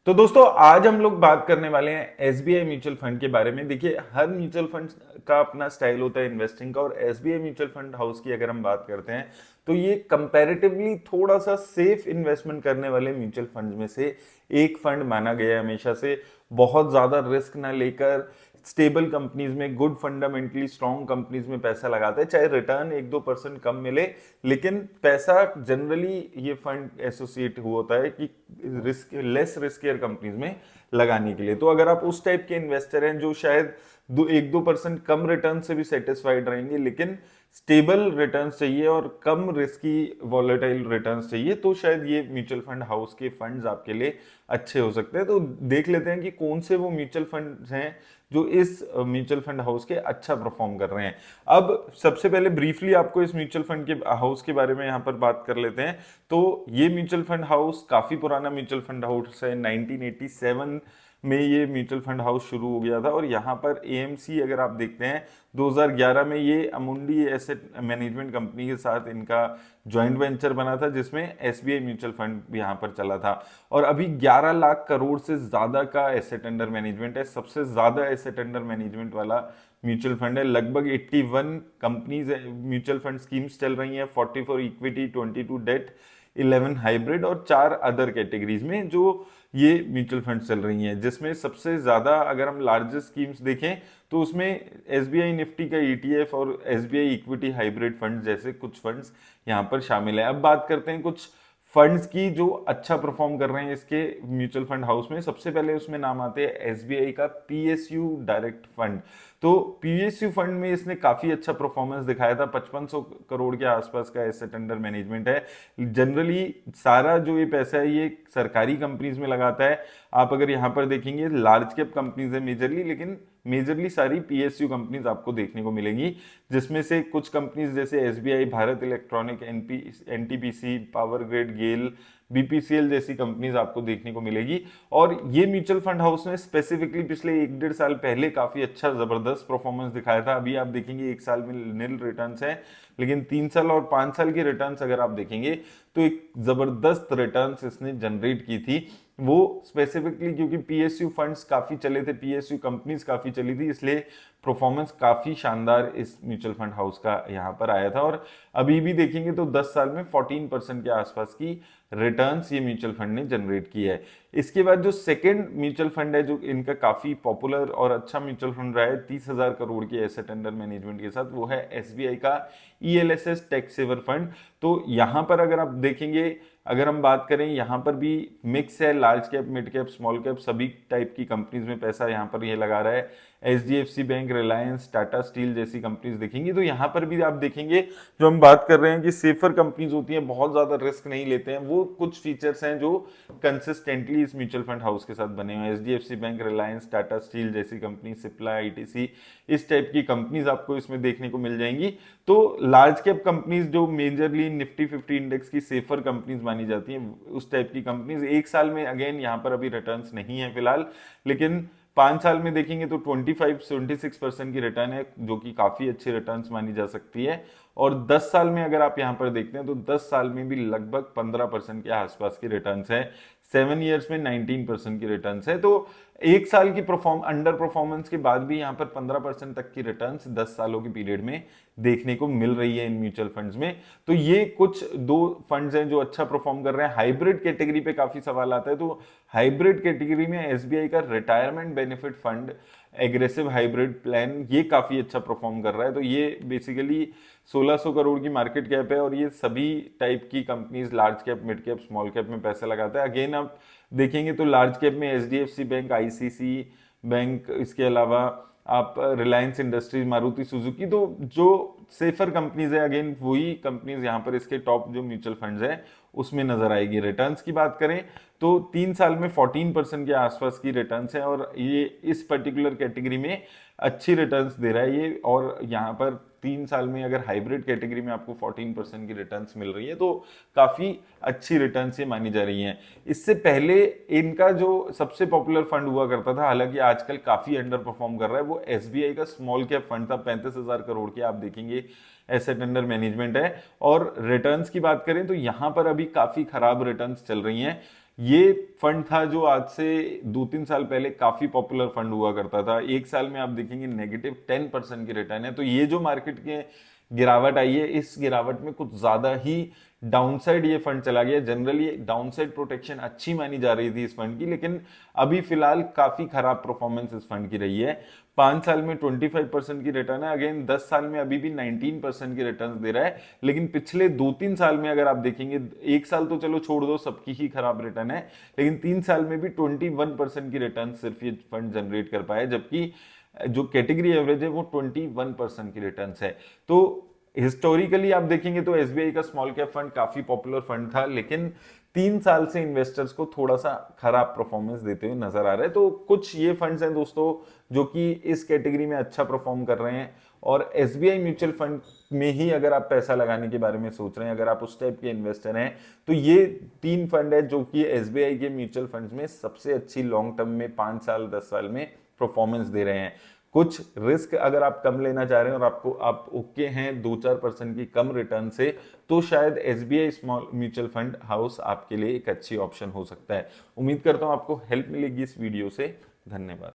तो दोस्तों आज हम लोग बात करने वाले हैं एसबीआई म्यूचुअल फंड के बारे में। देखिए, हर म्यूचुअल फंड का अपना स्टाइल होता है इन्वेस्टिंग का, और एसबीआई म्यूचुअल फंड हाउस की अगर हम बात करते हैं तो ये कंपैरेटिवली थोड़ा सा सेफ इन्वेस्टमेंट करने वाले म्यूचुअल फंड में से एक फंड माना गया है हमेशा से। बहुत ज्यादा रिस्क ना लेकर स्टेबल कंपनीज में, गुड फंडामेंटली स्ट्रॉन्ग कंपनीज में पैसा लगाते हैं, चाहे रिटर्न 1-2% कम मिले, लेकिन पैसा जनरली ये फंड एसोसिएट हुआ होता है कि रिस्क लेस रिस्कियर कंपनीज में लगाने के लिए। तो अगर आप उस टाइप के इन्वेस्टर हैं जो शायद 1-2% कम रिटर्न से भी सेटिस्फाइड रहेंगे, लेकिन स्टेबल रिटर्न्स चाहिए और कम रिस्की वॉलेटाइल रिटर्न्स चाहिए, तो शायद ये म्यूचुअल फंड हाउस के फंड्स आपके लिए अच्छे हो सकते हैं। तो देख लेते हैं कि कौन से वो म्यूचुअल फंड्स हैं जो इस म्यूचुअल फंड हाउस के अच्छा परफॉर्म कर रहे हैं। अब सबसे पहले ब्रीफली आपको इस म्यूचुअल फंड के हाउस के बारे में यहाँ पर बात कर लेते हैं। तो ये म्यूचुअल फंड हाउस काफी पुराना म्यूचुअल फंड हाउस है। 1987 में ये म्यूचुअल फंड हाउस शुरू हो गया था, और यहाँ पर एएमसी अगर आप देखते हैं 2011 में ये अमुंडी एसेट मैनेजमेंट कंपनी के साथ इनका जॉइंट वेंचर बना था, जिसमें एसबीआई म्यूचुअल फंड भी यहाँ पर चला था। और अभी 11 लाख करोड़ से ज्यादा का एसेट अंडर मैनेजमेंट है। सबसे ज्यादा एसेट अंडर मैनेजमेंट वाला म्यूचुअल फंड है। लगभग 81 कंपनीज म्यूचुअल फंड स्कीम्स चल रही हैं, 44 इक्विटी, 22 डेट, 11 हाइब्रिड और 4 अदर कैटेगरीज में जो ये म्यूचुअल फंड चल रही हैं। जिसमें सबसे ज्यादा अगर हम लार्जेस्ट स्कीम्स देखें तो उसमें एसबीआई निफ्टी का ईटीएफ और एसबीआई इक्विटी हाइब्रिड फंड जैसे कुछ फंड्स यहाँ पर शामिल है। अब बात करते हैं कुछ फंड्स की जो अच्छा परफॉर्म कर रहे हैं इसके म्यूचुअल फंड हाउस में। सबसे पहले उसमें नाम आते हैं एसबीआई का पीएसयू डायरेक्ट फंड। तो पीएसयू फंड में इसने काफी अच्छा परफॉर्मेंस दिखाया था। 5500 करोड़ के आसपास का एसेट अंडर मैनेजमेंट है। जनरली सारा जो ये पैसा है ये सरकारी कंपनीज में लगाता है। आप अगर यहाँ पर देखेंगे लार्ज कैप कंपनीज है मेजरली, लेकिन मेजरली सारी पीएसयू कंपनीज आपको देखने को मिलेंगी, जिसमें से कुछ कंपनीज जैसे SBI, Bharat electronic, NTPC, Power Grid, GAIL, BPCL जैसी कंपनीज आपको देखने को मिलेगी। और ये म्यूचुअल फंड हाउस ने स्पेसिफिकली पिछले 1-1.5 साल पहले काफी अच्छा जबरदस्त परफॉर्मेंस दिखाया था। अभी आप देखेंगे 1 साल में निल रिटर्न्स है, लेकिन 3 साल और 5 साल की रिटर्न्स अगर आप देखेंगे तो एक जबरदस्त रिटर्न्स इसने जनरेट की थी। वो स्पेसिफिकली क्योंकि पीएसयू फंड्स काफी चले थे, पीएसयू कंपनीज काफी चली थी, इसलिए परफॉर्मेंस काफी शानदार इस म्यूचुअल फंड हाउस का यहाँ पर आया था। और अभी भी देखेंगे तो 10 साल में 14% के आसपास की रिटर्न्स ये म्यूचुअल फंड ने जनरेट की है। इसके बाद जो सेकंड म्यूचुअल फंड है जो इनका काफी पॉपुलर और अच्छा म्यूचुअल फंड रहा है 30,000 करोड़ के एसेट अंडर मैनेजमेंट के साथ, वो है एसबीआई का ईएलएसएस टैक्स सेवर फंड। तो यहाँ पर अगर आप देखेंगे, अगर हम बात करें यहाँ पर भी मिक्स है, large cap, mid cap, small cap, सभी टाइप की कंपनीज में पैसा यहाँ पर ये लगा रहा है। HDFC bank, Reliance, Tata steel जैसी कंपनीज देखेंगे तो यहाँ पर भी आप देखेंगे जो हम बात कर रहे हैं कि सेफर कंपनीज होती हैं, बहुत ज्यादा रिस्क नहीं लेते हैं, वो कुछ फीचर्स हैं जो कंसिस्टेंटली इस म्यूचुअल फंड हाउस के साथ बने हुए हैं। HDFC bank, Reliance, Tata steel जैसी कंपनी, सिप्ला, आईटीसी, इस टाइप की कंपनीज आपको इसमें देखने को मिल जाएंगी। तो लार्ज कैप कंपनीज जो मेजरली निफ्टी 50 इंडेक्स की सेफर कंपनीज मानी जाती हैं, उस टाइप की कंपनीज 1 साल में अगेन यहाँ पर अभी रिटर्न्स नहीं है फिलहाल, लेकिन 5 साल में देखेंगे तो 25-26% की रिटर्न है, जो कि काफी अच्छी रिटर्न्स मानी जा सकती है। और 10 साल में अगर आप यहाँ पर देखते हैं तो 10 साल में भी लगभग 15% के आसपास की रिटर्न्स है। 7 ईयर्स में 19% की रिटर्न्स है। तो 1 साल की अंडर परफॉर्मेंस के बाद भी यहाँ पर 15% तक की रिटर्न्स 10 सालों के पीरियड में देखने को मिल रही है इन म्यूचुअल फंड्स में। तो ये कुछ दो फंड्स हैं जो अच्छा परफॉर्म कर रहे हैं। हाइब्रिड कैटेगरी पे काफी सवाल आता है, तो हाइब्रिड कैटेगरी में एसबीआई का retirement benefit fund aggressive hybrid plan ये काफी अच्छा परफॉर्म कर रहा है। तो ये बेसिकली 1600 करोड़ की मार्केट कैप है, और ये सभी टाइप की companies large cap, mid cap, small cap में पैसा लगाता है। अगेन आप देखेंगे तो लार्ज कैप में एचडीएफसी बैंक, आईसीसी बैंक, इसके अलावा आप रिलायंस इंडस्ट्रीज, मारुति सुजुकी, तो जो सेफर कंपनीज है अगेन वही कंपनीज यहाँ पर इसके टॉप जो म्यूचुअल फंड्स है उसमें नजर आएगी। रिटर्न्स की बात करें तो 3 साल में 14% के आसपास की रिटर्न्स है, और ये इस पर्टिकुलर कैटेगरी में अच्छी रिटर्न्स दे रहा है ये। और यहाँ पर 3 साल में अगर हाइब्रिड कैटेगरी में आपको 14% की रिटर्न्स मिल रही है तो काफी अच्छी रिटर्न्स ये मानी जा रही हैं। इससे पहले इनका जो सबसे पॉपुलर फंड हुआ करता था, हालांकि आजकल काफी अंडर परफॉर्म कर रहा है, वो एसबीआई का स्मॉल कैप फंड था। 35,000 करोड़ के आप देखेंगे एसेट अंडर मैनेजमेंट है। और रिटर्न्स की बात करें तो यहां पर अभी काफी खराब रिटर्न्स चल रही हैं। ये फंड था जो आज से 2-3 साल पहले काफी पॉपुलर फंड हुआ करता था। एक साल में आप देखेंगे -10% की रिटर्न है। तो ये जो मार्केट के गिरावट आई है, इस गिरावट में कुछ ज्यादा ही डाउनसाइड ये फंड चला गया। जनरली डाउनसाइड प्रोटेक्शन अच्छी मानी जा रही थी इस फंड की, लेकिन अभी फिलहाल काफी खराब परफॉर्मेंस इस फंड की रही है। 5 साल में 25% की रिटर्न है, अगेन 10 साल में अभी भी 19% की रिटर्न दे रहा है। लेकिन पिछले 2-3 साल में अगर आप देखेंगे, एक साल तो चलो छोड़ दो, सबकी ही खराब रिटर्न है, लेकिन 3 साल में भी 21% की रिटर्न सिर्फ ये फंड जनरेट कर पाया, जबकि जो कैटेगरी एवरेज है वो 21% की रिटर्न है। तो हिस्टोरिकली आप देखेंगे तो एसबीआई का स्मॉल कैप फंड काफी पॉपुलर फंड था, लेकिन 3 साल से इन्वेस्टर्स को थोड़ा सा खराब परफॉर्मेंस देते हुए नजर आ रहा है। तो कुछ ये फंड्स हैं दोस्तों जो कि इस कैटेगरी में अच्छा परफॉर्म कर रहे हैं। और एसबीआई म्यूचुअल फंड में ही अगर आप पैसा लगाने के बारे में सोच रहे हैं, अगर आप उस टाइप के इन्वेस्टर हैं, तो ये 3 फंड है जो कि एसबीआई के म्यूचुअल फंड्स में सबसे अच्छी लॉन्ग टर्म में 5 साल 10 साल में परफॉर्मेंस दे रहे हैं। कुछ रिस्क अगर आप कम लेना चाह रहे हैं और आप ओके हैं 2-4% की कम रिटर्न से, तो शायद SBI small mutual fund house आपके लिए एक अच्छी ऑप्शन हो सकता है। उम्मीद करता हूं आपको हेल्प मिलेगी इस वीडियो से। धन्यवाद।